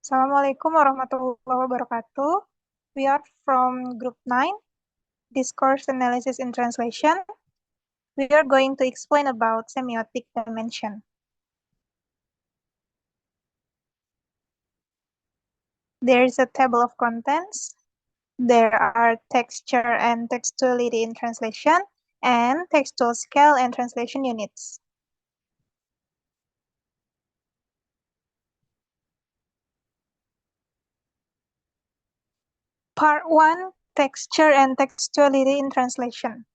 Assalamualaikum warahmatullahi wabarakatuh. We are from Group 9, Discourse Analysis and Translation. We are going to explain about semiotic dimension. There is a table of contents. There are texture and textuality in translation, and textual scale and translation units. Part 1, Texture and Textuality in Translation.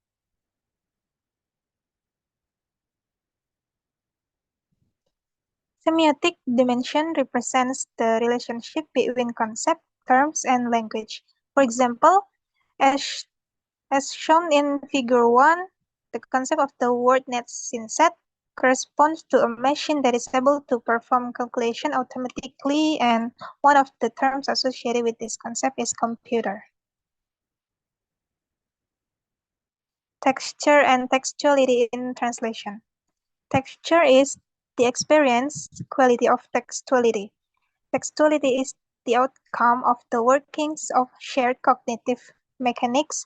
Semiotic dimension represents the relationship between concept, terms, and language. For example, as shown in Figure 1, the concept of the word net scene set corresponds to a machine that is able to perform calculation automatically, and one of the terms associated with this concept is computer. Texture and textuality in translation. Texture is the experience quality of textuality. Textuality is the outcome of the workings of shared cognitive mechanics,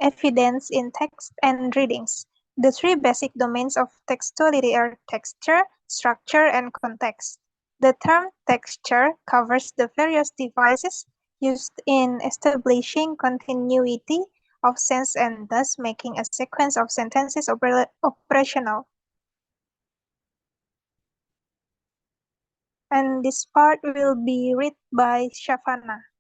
evidence in text and readings. The three basic domains of textuality are texture, structure, and context. The term texture covers the various devices used in establishing continuity of sense and thus making a sequence of sentences operational. And this part will be read by Syafana.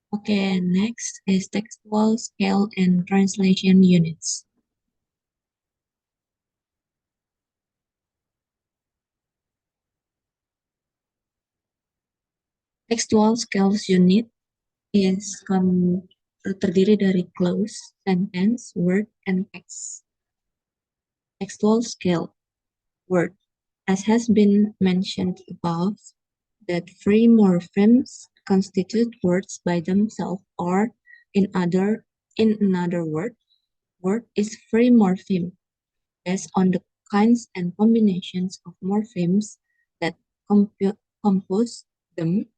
Okay, next is textual scale and translation units. Textual scales unit is terdiri dari clause, sentence, word, and text. Textual scale, word. As has been mentioned above, that free morphemes constitute words by themselves, or in another word, word is free morpheme, based on the kinds and combinations of morphemes that compose them.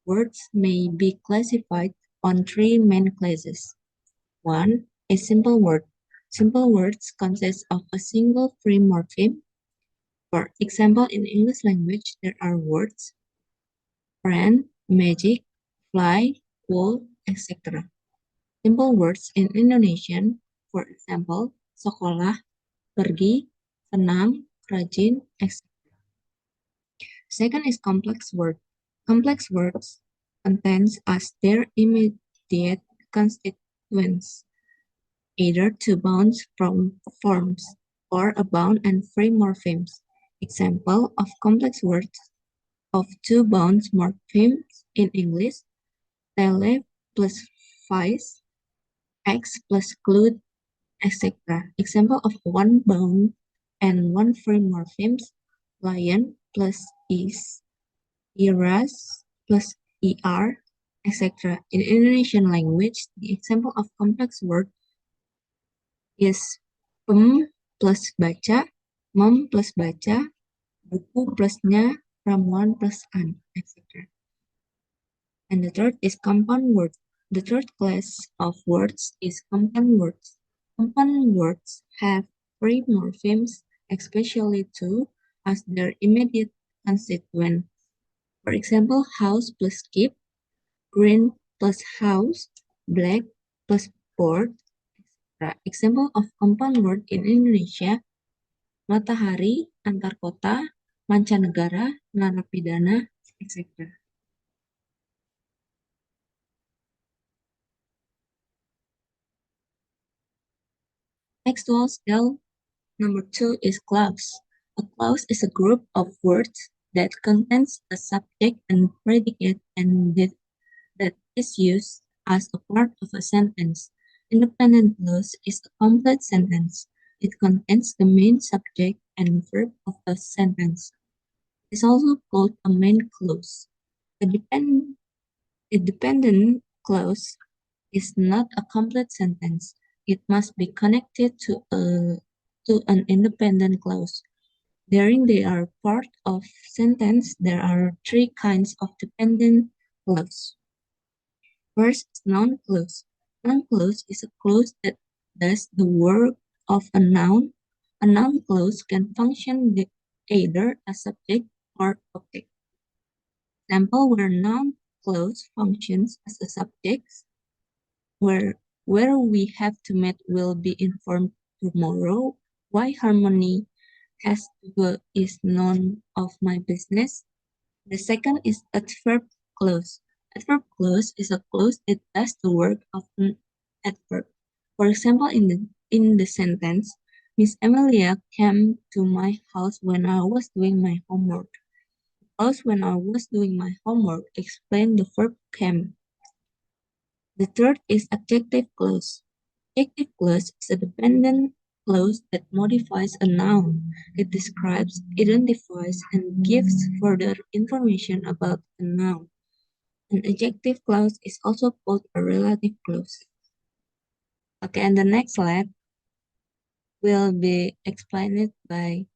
Words may be classified on three main classes. 1. A simple word. Simple words consist of a single free morpheme. For example, in English language, there are words friend, magic, fly, cool, etc. Simple words in Indonesian, for example, sekolah, pergi, senang, rajin, etc. Second is complex word. Complex words contains as their immediate constituents either two bounds from forms or a bound and free morphemes. Example of complex words of two bounds morphemes in English: tele plus vice, X plus clued, etc. Example of one bound and one free morphemes: lion plus is, eras plus er, etc. In Indonesian language, the example of complex word is pem plus baca, mem plus baca, buku plusnya, ramuan plus an, etc. And the third is compound words. The third class of words is compound words. Compound words have free morphemes, especially two, as their immediate constituent. For example, house plus keep, green plus house, black plus board. Example of compound word in Indonesia: matahari, antar kota, mancanegara, narapidana, etc. Textual scale number 2 is clause. A clause is a group of words that contains a subject and predicate and that is used as a part of a sentence. Independent clause is a complete sentence. It contains the main subject and verb of a sentence. It is also called a main clause. A dependent clause is not a complete sentence. It must be connected to an independent clause. During they are part of sentence, there are three kinds of dependent clause. First is noun clause. Noun clause is a clause that does the work of a noun. A noun clause can function either as subject or object. Example where noun clause functions as a subject, where we have to meet will be informed tomorrow. Why harmony has to go is none of my business. The second is adverb clause. Adverb clause is a clause that does the work of an adverb. For example, in the sentence, Miss Emilia came to my house when I was doing my homework. The clause when I was doing my homework explain the verb came. The third is adjective clause. Adjective clause is a dependent clause that modifies a noun. It describes, identifies, and gives further information about a noun. An adjective clause is also called a relative clause. Okay, and the next slide will be explained by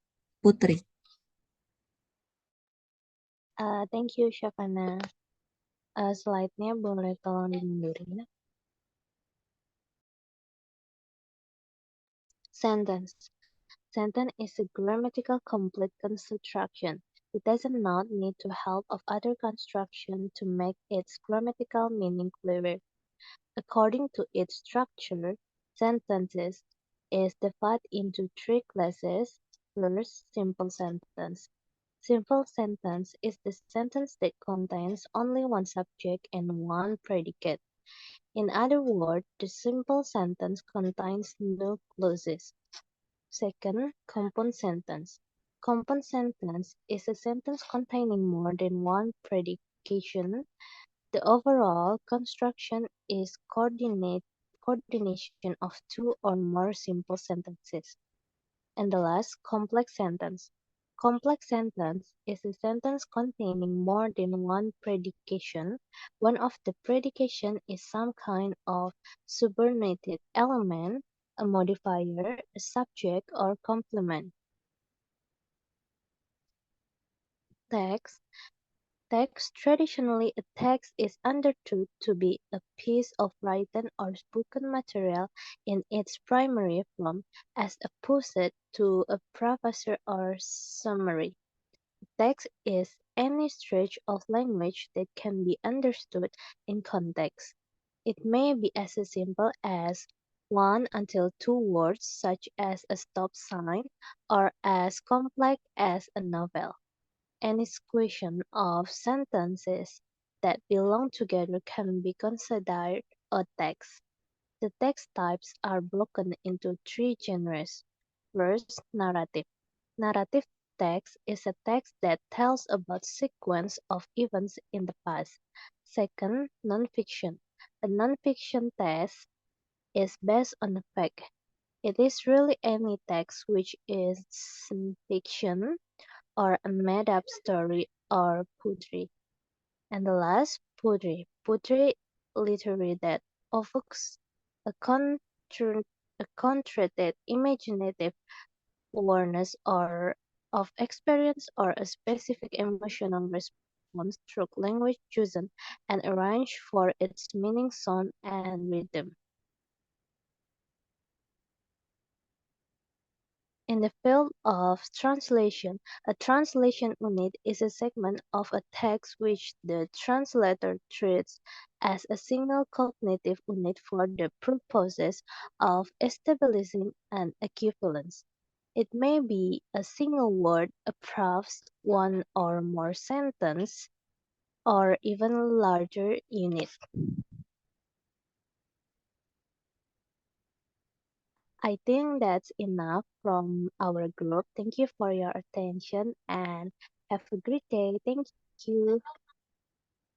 Putri. Thank you, Syafana. Slide-nya boleh tolong dimundurin ya. Sentence. Sentence is a grammatical complete construction. It does not need the help of other construction to make its grammatical meaning clearer. According to its structure, sentences is divided into three classes. First, simple sentence. Simple sentence is the sentence that contains only one subject and one predicate. In other words, the simple sentence contains no clauses. Second, compound sentence. Compound sentence is a sentence containing more than one predication. The overall construction is coordination of two or more simple sentences. And the last, complex sentence. Complex sentence is a sentence containing more than one predication. One of the predication is some kind of subordinated element, a modifier, a subject, or complement. Text. Text. Traditionally, a text is understood to be a piece of written or spoken material in its primary form, as opposed to a preface or summary. Text is any stretch of language that can be understood in context. It may be as simple as one until two words, such as a stop sign, or as complex as a novel. Any sequence of sentences that belong together can be considered a text. The text types are broken into three genres. First, narrative. Narrative text is a text that tells about sequence of events in the past. Second, nonfiction. A nonfiction text is based on a fact. It is really any text which is fiction or a made-up story or poetry. And the last, poetry. Poetry literary that evokes a, a concentrated imaginative awareness or of experience or a specific emotional response through language chosen and arranged for its meaning, sound, and rhythm. In the field of translation, a translation unit is a segment of a text which the translator treats as a single cognitive unit for the purposes of establishing an equivalence. It may be a single word, a phrase, one or more sentences, or even a larger unit. I think that's enough from our group. Thank you for your attention and have a great day. Thank you.